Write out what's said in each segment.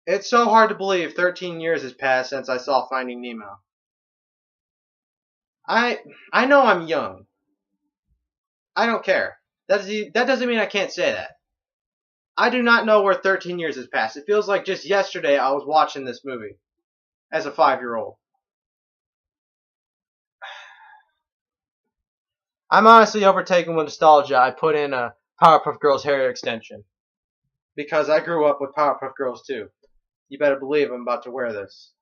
It's so hard to believe 13 years has passed since I saw Finding Nemo. I I know I'm young. I don't care. That doesn't mean I can't say that. I do not know where 13 years has passed. It feels like just yesterday I was watching this movie as a 5-year-old. I'm honestly overtaken with nostalgia. I put in a Powerpuff Girls hair extension because I grew up with Powerpuff Girls too. You better believe I'm about to wear this.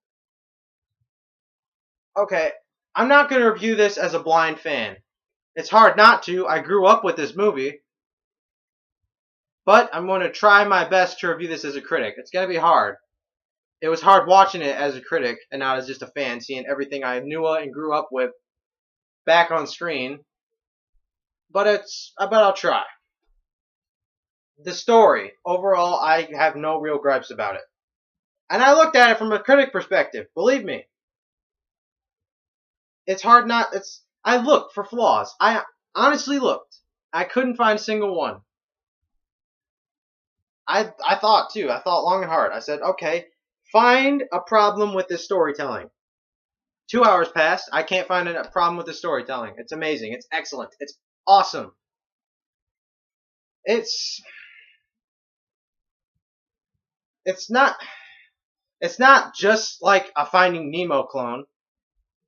Okay, I'm not going to review this as a blind fan. It's hard not to. I grew up with this movie. But I'm going to try my best to review this as a critic. It's going to be hard. It was hard watching it as a critic and not as just a fan, seeing everything I knew and grew up with back on screen. But I'll try. The story, overall, I have no real gripes about it. And I looked at it from a critic perspective. Believe me. It's hard not. I looked for flaws. I honestly looked. I couldn't find a single one. I thought too. I thought long and hard. I said, okay, find a problem with this storytelling. 2 hours passed. I can't find a problem with the storytelling. It's amazing. It's excellent. It's awesome. It's not just like a Finding Nemo clone.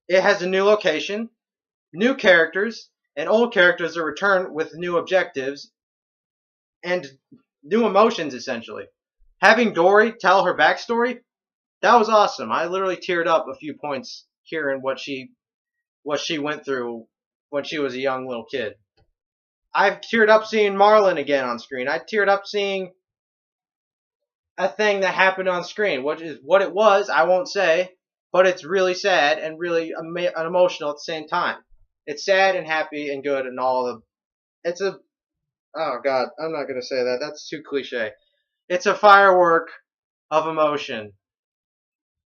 It has a new location, new characters, and old characters are returned with new objectives and new emotions, essentially. Having Dory tell her backstory, that was awesome. I literally teared up a few points hearing what she went through when she was a young little kid. I've teared up seeing Marlin again on screen. I teared up seeing a thing that happened on screen. What it was, I won't say, but it's really sad and really emotional at the same time. It's sad and happy and good and all of. It's a. Oh God, I'm not gonna say that. That's too cliche. It's a firework of emotion.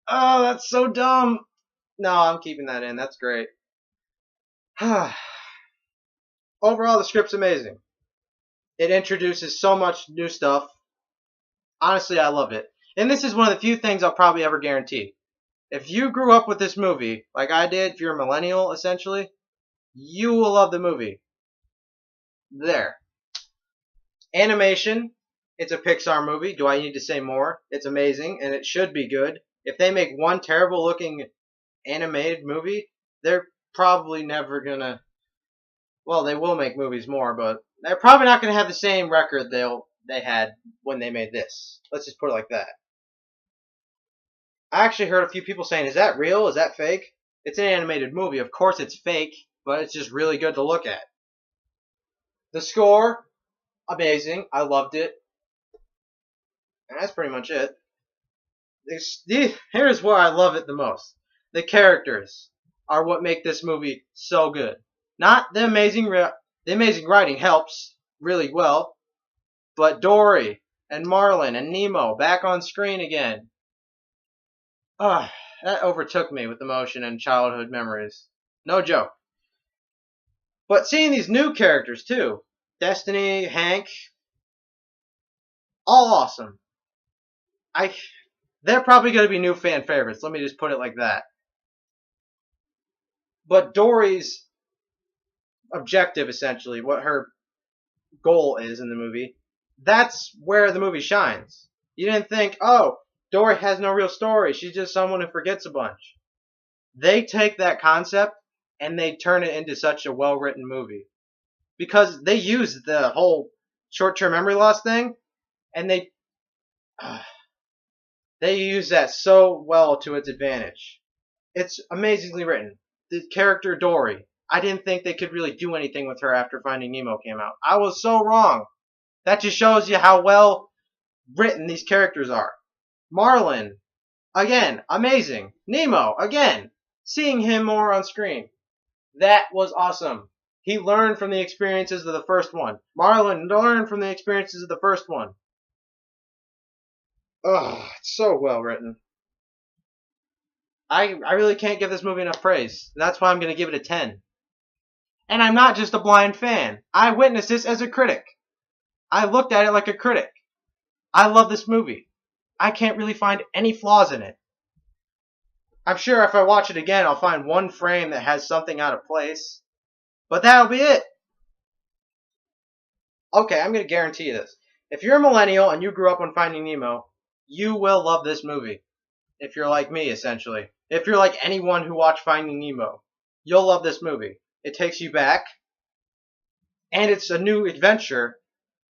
Oh, that's so dumb. No, I'm keeping that in. That's great. Overall, the script's amazing. It introduces so much new stuff. Honestly, I love it. And this is one of the few things I'll probably ever guarantee. If you grew up with this movie, like I did, if you're a millennial, essentially, you will love the movie. There. Animation. It's a Pixar movie. Do I need to say more? It's amazing, and it should be good. If they make one terrible looking animated movie, they're probably never gonna. Well, they will make movies more, but they're probably not gonna have the same record they had when they made this. Let's just put it like that. I actually heard a few people saying, "Is that real? Is that fake?" It's an animated movie. Of course, it's fake, but it's just really good to look at. The score, amazing. I loved it. And that's pretty much it. Here's where I love it the most. The characters are what make this movie so good. Not the amazing writing helps really well, but Dory and Marlin and Nemo back on screen again. Ah, that overtook me with emotion and childhood memories. No joke. But seeing these new characters too, Destiny, Hank, all awesome. They're probably going to be new fan favorites. Let me just put it like that. But Dory's objective, essentially, what her goal is in the movie, that's where the movie shines. You didn't think, oh, Dory has no real story. She's just someone who forgets a bunch. They take that concept and they turn it into such a well-written movie. Because they use the whole short-term memory loss thing, and they use that so well to its advantage. It's amazingly written. The character Dory, I didn't think they could really do anything with her after Finding Nemo came out. I was so wrong. That just shows you how well written these characters are. Marlin, again, amazing. Nemo, again, seeing him more on screen. That was awesome. He learned from the experiences of the first one. Marlin learned from the experiences of the first one. Ugh, it's so well written. I really can't give this movie enough praise. That's why I'm going to give it a 10. And I'm not just a blind fan. I witnessed this as a critic. I looked at it like a critic. I love this movie. I can't really find any flaws in it. I'm sure if I watch it again, I'll find one frame that has something out of place. But that'll be it. Okay, I'm going to guarantee you this. If you're a millennial and you grew up on Finding Nemo, you will love this movie. If you're like me, essentially. If you're like anyone who watched Finding Nemo, you'll love this movie. It takes you back, and it's a new adventure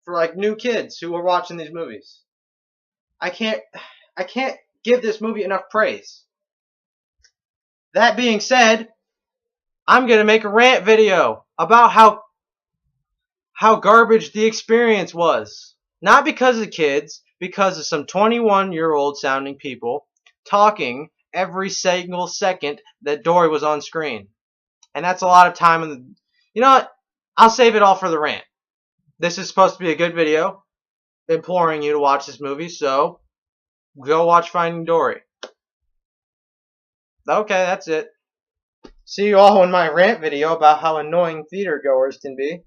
for like new kids who are watching these movies. I can't give this movie enough praise. That being said, I'm going to make a rant video about how garbage the experience was. Not because of the kids, because of some 21-year-old sounding people talking every single second that Dory was on screen. And that's a lot of time. You know what? I'll save it all for the rant. This is supposed to be a good video, imploring you to watch this movie, so go watch Finding Dory. Okay, that's it. See you all in my rant video about how annoying theater goers can be.